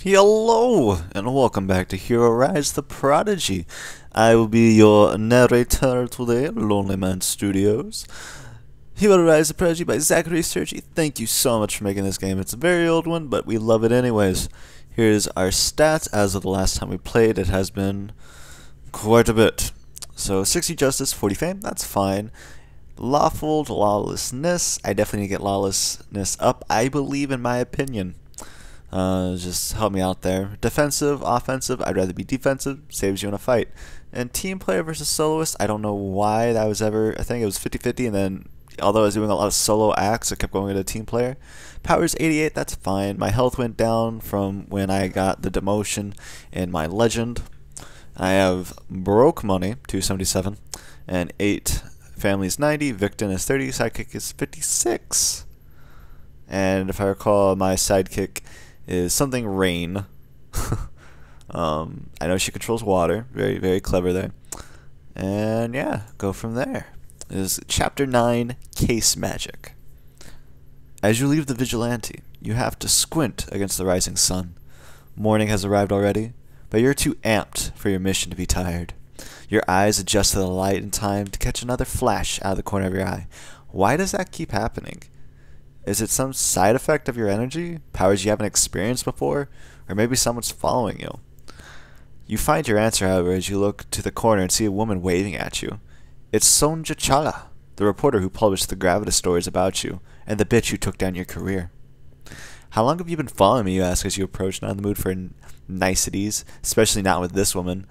Hello, and welcome back to Hero Rise the Prodigy. I will be your narrator today, Lonely Man Studios. Hero Rise the Prodigy by Zachary Sergi. Thank you so much for making this game. It's a very old one, but we love it anyways. Here's our stats as of the last time we played. It has been quite a bit. So 60 Justice, 40 Fame, that's fine. Lawful to Lawlessness. I definitely need to get Lawlessness up, I believe, in my opinion. Just help me out there. Defensive, offensive, I'd rather be defensive, saves you in a fight. And team player versus soloist, I don't know why that was ever, I think it was 50-50, and then although I was doing a lot of solo acts, I kept going to team player. Powers 88, that's fine. My health went down from when I got the demotion in my legend. I have broke money, 277, and 8 families 90, Victim is 30, sidekick is 56. And if I recall, my sidekick is something rain. I know she controls water. Very, very clever there. And yeah, go from there. This is Chapter 9, Case Magic. As you leave the Vigilante, you have to squint against the rising sun. Morning has arrived already, but you're too amped for your mission to be tired. Your eyes adjust to the light in time to catch another flash out of the corner of your eye. Why does that keep happening? Is it some side effect of your energy? Powers you haven't experienced before? Or maybe someone's following you? You find your answer, however, as you look to the corner and see a woman waving at you. It's Sonja Chala, the reporter who published the Gravitas stories about you, and the bitch who took down your career. How long have you been following me, you ask as you approach, not in the mood for niceties, especially not with this woman.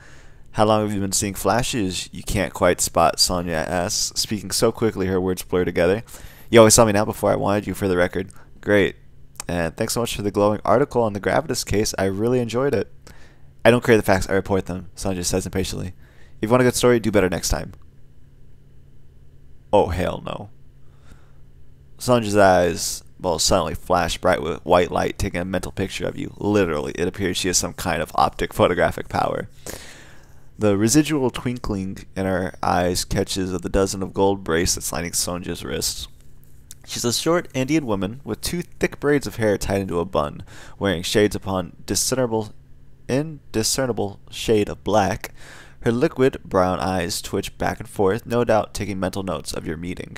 How long have you been seeing flashes? You can't quite spot, Sonja asks, speaking so quickly her words blur together. You always saw me now before I wanted you, for the record. Great. And thanks so much for the glowing article on the Gravitas case. I really enjoyed it. I don't create the facts, I report them, Sonja says impatiently. If you want a good story, do better next time. Oh, hell no. Sonja's eyes, suddenly flash bright with white light, taking a mental picture of you. Literally, it appears she has some kind of optic photographic power. The residual twinkling in her eyes catches of the dozen of gold bracelets lining Sonja's wrists. She's a short Indian woman with 2 thick braids of hair tied into a bun, wearing shades upon indiscernible shade of black. Her liquid brown eyes twitch back and forth, no doubt taking mental notes of your meeting.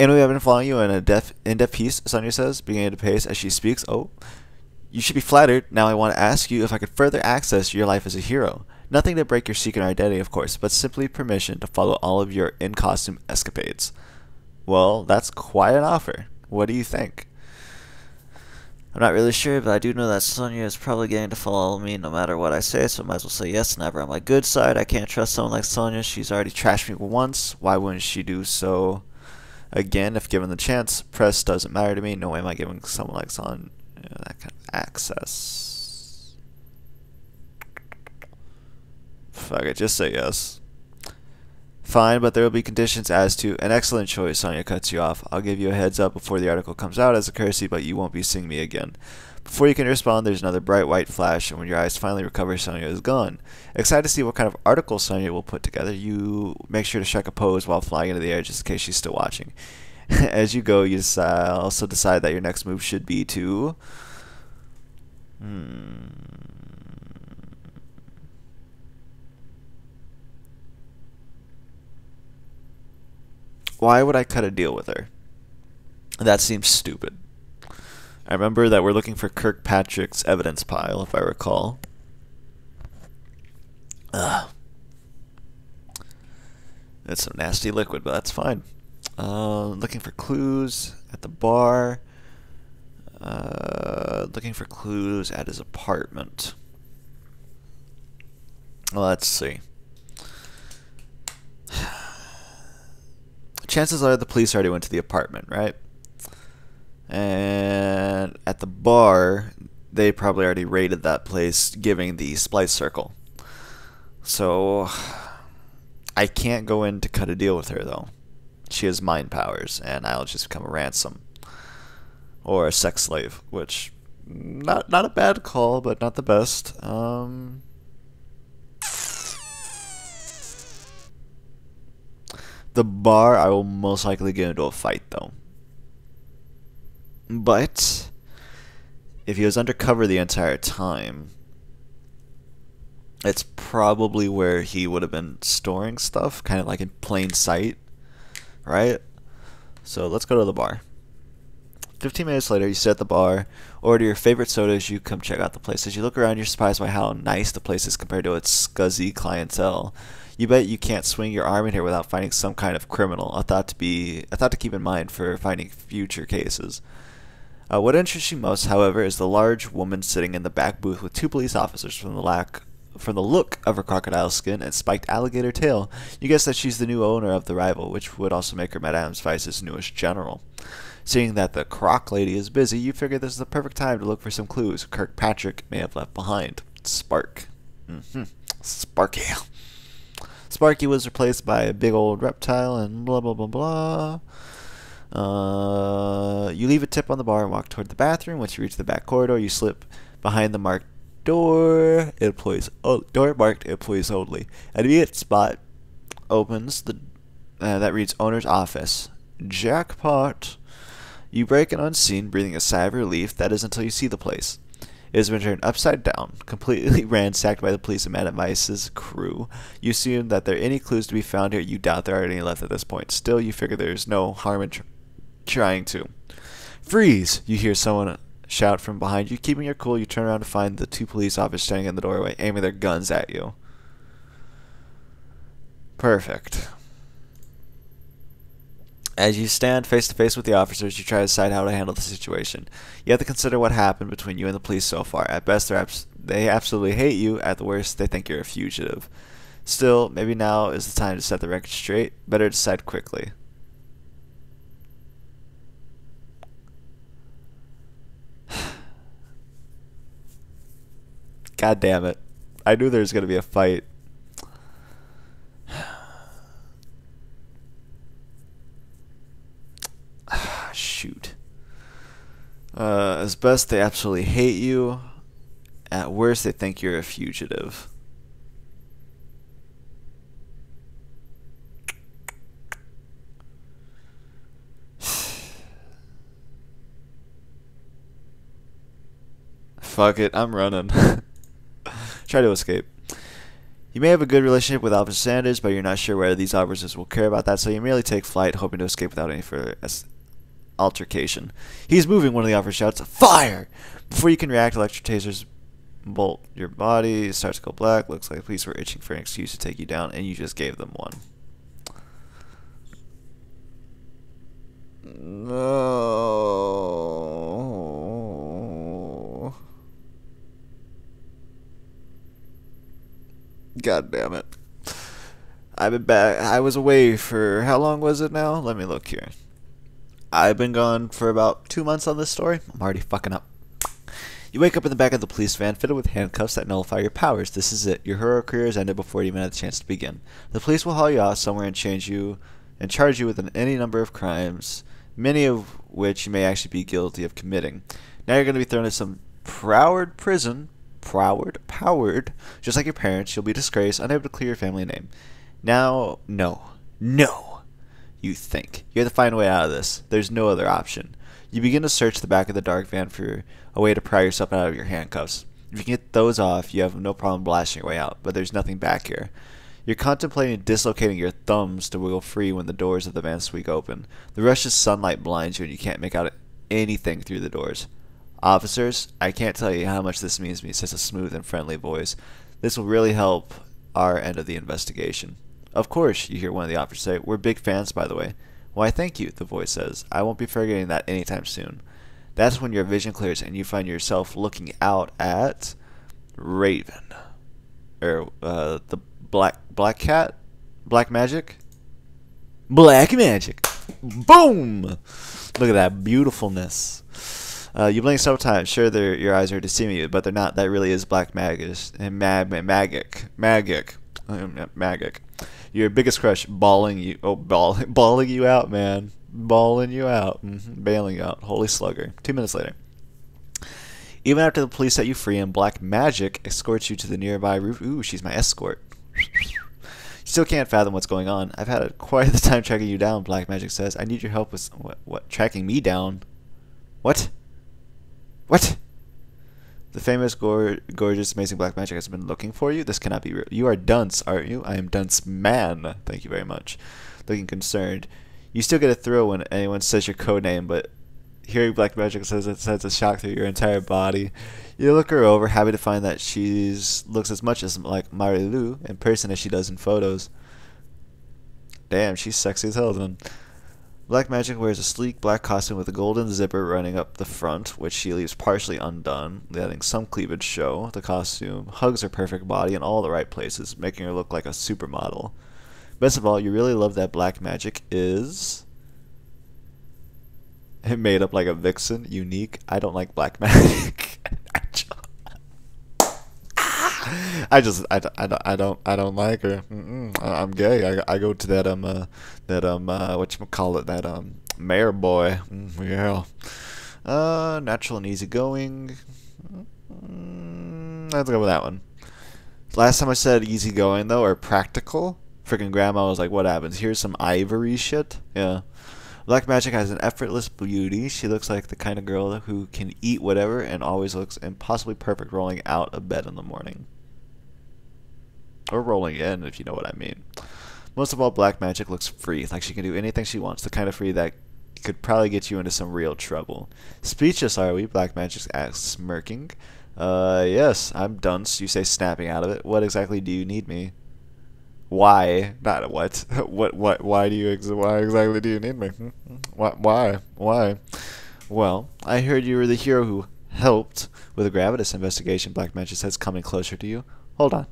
Anyway, I've been following you in in-depth piece, Sonja says, beginning to pace as she speaks. Oh, you should be flattered. Now I want to ask you if I could further access your life as a hero. Nothing to break your secret identity, of course, but simply permission to follow all of your in-costume escapades. Well, that's quite an offer. What do you think? I'm not really sure, but I do know that Sonja is probably getting to follow me no matter what I say, so I might as well say yes, never on my good side. I can't trust someone like Sonja. She's already trashed me once. Why wouldn't she do so again if given the chance? Press doesn't matter to me. No way am I giving someone like Sonja that kind of access. Fuck it, just say yes. Fine, but there will be conditions as to an excellent choice. Sonja cuts you off. I'll give you a heads up before the article comes out as a courtesy, but you won't be seeing me again. Before you can respond, there's another bright white flash, and when your eyes finally recover, Sonja is gone. Excited to see what kind of article Sonja will put together, you make sure to strike a pose while flying into the air just in case she's still watching. As you go, you also decide that your next move should be to... Why would I cut a deal with her? That seems stupid. I remember that we're looking for Kirkpatrick's evidence pile, if I recall. Ugh. It's some nasty liquid, but that's fine. Looking for clues at the bar. Looking for clues at his apartment. Let's see. Chances are the police already went to the apartment, right? And at the bar, they probably already raided that place, giving the splice circle. So, I can't go in to cut a deal with her, though. She has mind powers, and I'll just become a ransom. Or a sex slave, which, not a bad call, but not the best. The bar, I will most likely get into a fight, though. But if he was undercover the entire time, it's probably where he would have been storing stuff, kind of like in plain sight, right? So let's go to the bar. 15 minutes later, you sit at the bar, order your favorite soda as you come check out the place. As you look around, you're surprised by how nice the place is compared to its scuzzy clientele. You bet you can't swing your arm in here without finding some kind of criminal, a thought to keep in mind for finding future cases. What interests you most, however, is the large woman sitting in the back booth with 2 police officers. From the look of her crocodile skin and spiked alligator tail, you guess that she's the new owner of the rival, which would also make her Madame Vice's newest general. Seeing that the croc lady is busy, you figure this is the perfect time to look for some clues Kirkpatrick may have left behind. Spark. Sparky. Sparky was replaced by a big old reptile and blah blah blah blah. You leave a tip on the bar and walk toward the bathroom. Once you reach the back corridor, you slip behind the marked door. Door marked employees only. An immediate spot opens that reads owner's office. Jackpot. You break in unseen, breathing a sigh of relief. That is until you see the place. It has been turned upside down, completely ransacked by the police and Madame Vice's crew. You assume that there are any clues to be found here. You doubt there are any left at this point. Still, you figure there's no harm in trying to. Freeze! You hear someone shout from behind you. Keeping your cool, you turn around to find the 2 police officers standing in the doorway, aiming their guns at you. Perfect. As you stand face to face with the officers, you try to decide how to handle the situation. You have to consider what happened between you and the police so far. At best, they absolutely hate you. At the worst, they think you're a fugitive. Still, maybe now is the time to set the record straight. Better decide quickly. God damn it. I knew there was going to be a fight. Shoot. As best, they absolutely hate you. At worst, they think you're a fugitive. Fuck it, I'm running. Try to escape. You may have a good relationship with Officer Sanders, but you're not sure whether these officers will care about that, so you merely take flight, hoping to escape without any further altercation. He's moving, one of the officers shouts, "Fire!" Before you can react, electric tasers bolt your body. It starts to go black. Looks like the police were itching for an excuse to take you down, and you just gave them one. No. God damn it. I've been back. I was away for, how long was it now? Let me look here. I've been gone for about 2 months on this story. I'm already fucking up. You wake up in the back of the police van fitted with handcuffs that nullify your powers. This is it. Your hero career has ended before you even had the chance to begin. The police will haul you off somewhere and charge you with any number of crimes, many of which you may actually be guilty of committing. Now you're going to be thrown in some Broward prison. Powered, just like your parents. You'll be disgraced, unable to clear your family name. Now, no. You think. You have to find a way out of this. There's no other option. You begin to search the back of the dark van for a way to pry yourself out of your handcuffs. If you can get those off, you have no problem blasting your way out, but there's nothing back here. You're contemplating dislocating your thumbs to wiggle free when the doors of the van swing open. The rush of sunlight blinds you and you can't make out anything through the doors. "Officers, I can't tell you how much this means to me," says a smooth and friendly voice. "This will really help our end of the investigation." "Of course," you hear one of the officers say. "We're big fans, by the way." "Why, thank you," the voice says. "I won't be forgetting that anytime soon." That's when your vision clears and you find yourself looking out at Raven. The Black Cat? Black Magic? Black Magic! Boom! Look at that beautifulness. You blink several times. Sure, your eyes are deceiving you, but they're not. That really is Black Magic. Magic. Your biggest crush bawling you out, man. Bawling you out. Bailing you out. Holy slugger. 2 minutes later. Even after the police set you free and Black Magic escorts you to the nearby roof. Ooh, she's my escort. You still can't fathom what's going on. "I've had quite the time tracking you down," Black Magic says. "I need your help with what? Tracking me down? What? The famous, gorgeous, amazing black magic has been looking for you. This cannot be real. You are Dunce, aren't you? I am Dunce Man. Thank you very much. Looking concerned. You still get a thrill when anyone says your code name, but hearing black magic says it sends a shock through your entire body. You look her over, happy to find that she looks as much as like Marilu in person as she does in photos. Damn, she's sexy as hell then. Black Magic wears a sleek black costume with a golden zipper running up the front, which she leaves partially undone, letting some cleavage show. The costume hugs her perfect body in all the right places, making her look like a supermodel. Best of all, you really love that Black Magic is made up like a vixen, unique. I don't like Black Magic. I don't like her. I'm gay. I go to that whatchamacallit, that mayor boy. Yeah. Natural and easygoing. Let's go with that one. Last time I said easygoing though, or practical, freaking grandma was like, "What happens? Here's some ivory shit." Yeah. Black Magic has an effortless beauty. She looks like the kind of girl who can eat whatever and always looks impossibly perfect rolling out of bed in the morning. Or rolling in, if you know what I mean. Most of all, Black Magic looks free, like she can do anything she wants, the kind of free that could probably get you into some real trouble. Speechless are we? Black Magic asks, smirking. Yes, I'm Dunce. You say, snapping out of it. What exactly do you need me? Why? Not what. Why exactly do you need me? Why? Well, I heard you were the hero who helped with a Gravitas investigation. Black Magic says, coming closer to you. Hold on.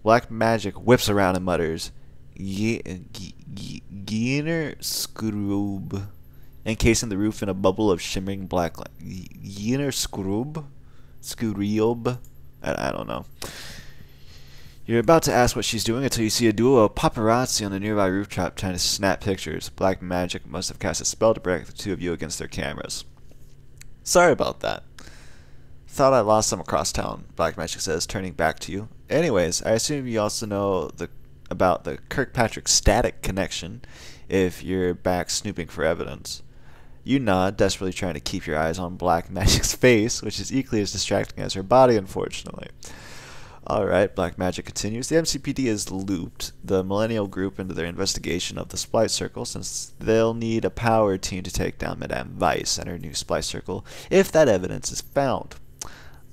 Black Magic whips around and mutters, Giener Scroob, encasing the roof in a bubble of shimmering black light. Giener Scroob? Scroob? I don't know. You're about to ask what she's doing until you see a duo of paparazzi on the nearby rooftop trying to snap pictures. Black Magic must have cast a spell to protect the two of you against their cameras. Sorry about that. Thought I lost them across town, Black Magic says, turning back to you. Anyways, I assume you also know about the Kirkpatrick static connection if you're back snooping for evidence. You nod, desperately trying to keep your eyes on Black Magic's face, which is equally as distracting as her body, unfortunately. Alright, Black Magic continues. The MCPD has looped the Millennial Group into their investigation of the Splice Circle, since they'll need a power team to take down Madame Weiss and her new Splice Circle if that evidence is found.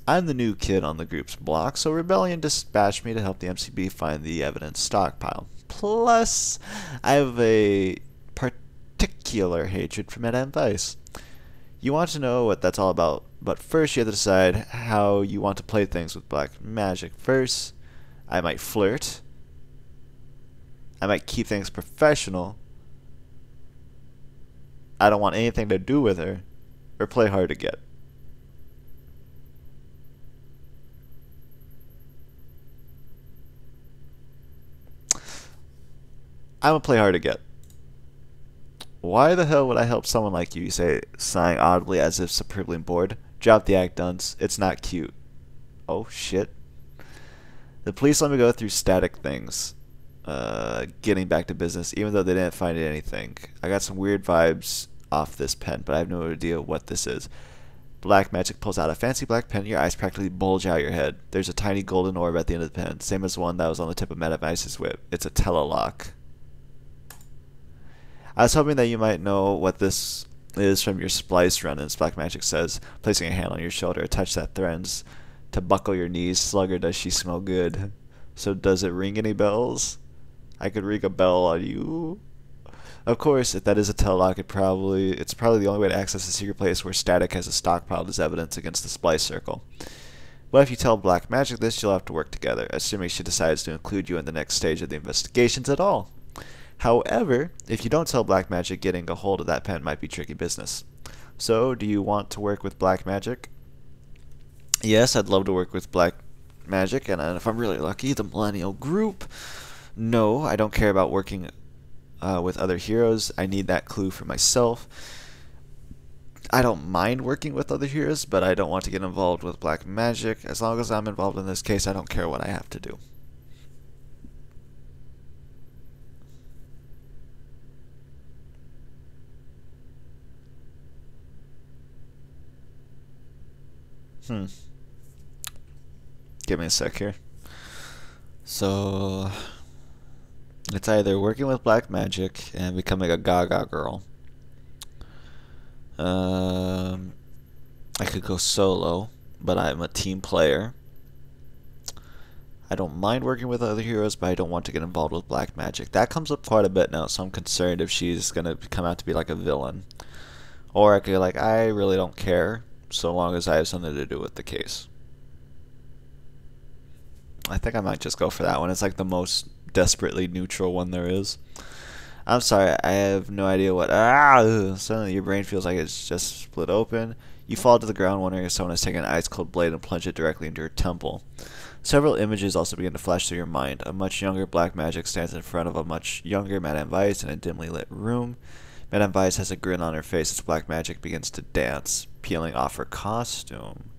I'm the new kid on the group's block, so Rebellion dispatched me to help the MCB find the evidence stockpile. Plus, I have a particular hatred for Madame Weiss. You want to know what that's all about, but first you have to decide how you want to play things with Black Magic. First, I might flirt. I might keep things professional. I don't want anything to do with her, or play hard to get. I'm gonna play hard to get. Why the hell would I help someone like you say, sighing audibly as if superbly bored? Drop the act, Dunce. It's not cute. Oh, shit. The police let me go through static things. Getting back to business, even though they didn't find anything. I got some weird vibes off this pen, but I have no idea what this is. Black Magic pulls out a fancy black pen. Your eyes practically bulge out your head. There's a tiny golden orb at the end of the pen, same as the one that was on the tip of Madame Weiss's whip. It's a telelock. I was hoping that you might know what this is from your splice run-ins, Black Magic says, placing a hand on your shoulder, a touch that threatens to buckle your knees. Slugger, does she smell good? So does it ring any bells? I could ring a bell on you. Of course, if that is a telelock, it's probably the only way to access a secret place where Static has stockpiled as evidence against the Splice Circle. But if you tell Black Magic this, you'll have to work together, assuming she decides to include you in the next stage of the investigations at all. However, if you don't tell Black Magic, getting a hold of that pen might be tricky business. So, do you want to work with Black Magic? Yes, I'd love to work with Black Magic, and if I'm really lucky, the Millennial Group. No, I don't care about working with other heroes. I need that clue for myself. I don't mind working with other heroes, but I don't want to get involved with Black Magic. As long as I'm involved in this case, I don't care what I have to do. Hmm. Give me a sec here. So it's either working with black magic and becoming a Gaga girl. I could go solo, but I'm a team player. I don't mind working with other heroes, but I don't want to get involved with black magic. That comes up quite a bit now, so I'm concerned if she's going to come out to be like a villain. Or I could be like, I really don't care, so long as I have something to do with the case. I think I might just go for that one. It's like the most desperately neutral one there is. I'm sorry, I have no idea what... Suddenly your brain feels like it's just split open. You fall to the ground wondering if someone has taken an ice-cold blade and plunged it directly into your temple. Several images also begin to flash through your mind. A much younger black magic stands in front of a much younger Madame Vice in a dimly lit room. Madame Vice has a grin on her face as black magic begins to dance, peeling off her costume.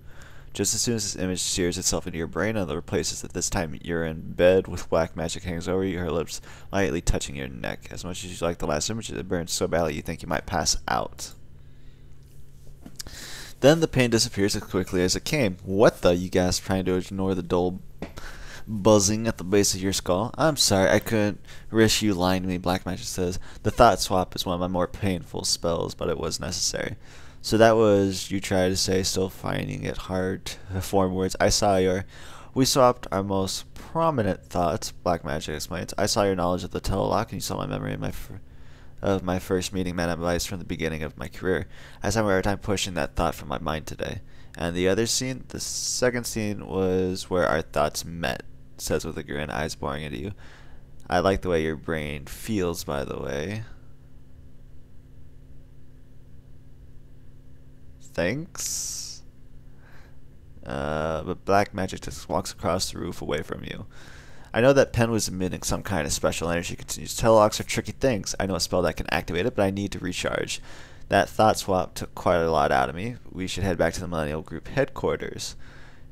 Just as soon as this image sears itself into your brain and other places, at this time you're in bed with black magic hangs over you, her lips lightly touching your neck. As much as you like the last image, it burns so badly you think you might pass out. Then the pain disappears as quickly as it came. What the? You gasp, trying to ignore the dull buzzing at the base of your skull. I'm sorry, I couldn't risk you lying to me, black magic says. The thought swap is one of my more painful spells, but it was necessary. So that was, you try to say, still finding it hard to form words. I saw your... We swapped our most prominent thoughts, black magic explains. I saw your knowledge of the telelock, and you saw my memory of my first meeting Madame Vice from the beginning of my career. I spent my time pushing that thought from my mind today. And the other scene, the second scene, was where our thoughts met, says with a grin, eyes boring into you. I like the way your brain feels, by the way. Thanks. But black magic just walks across the roof away from you. I know that pen was emitting some kind of special energy. Continues. Telelocks are tricky things. I know a spell that can activate it, but I need to recharge. That thought swap took quite a lot out of me. We should head back to the Millennial Group headquarters.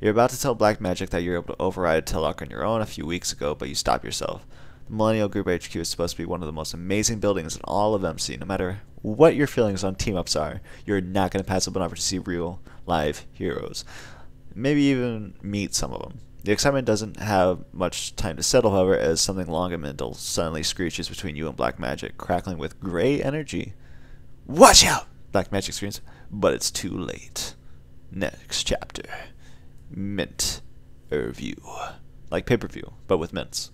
You're about to tell black magic that you're able to override a telelock on your own a few weeks ago, but you stop yourself. The Millennial Group HQ is supposed to be one of the most amazing buildings in all of MC. No matter what your feelings on team-ups are, you're not going to pass up an opportunity to see real, live heroes. Maybe even meet some of them. The excitement doesn't have much time to settle, however, as something long and mental suddenly screeches between you and black magic, crackling with gray energy. Watch out! Black magic screams, but it's too late. Next chapter. Mint review. Like pay-per-view, but with mints.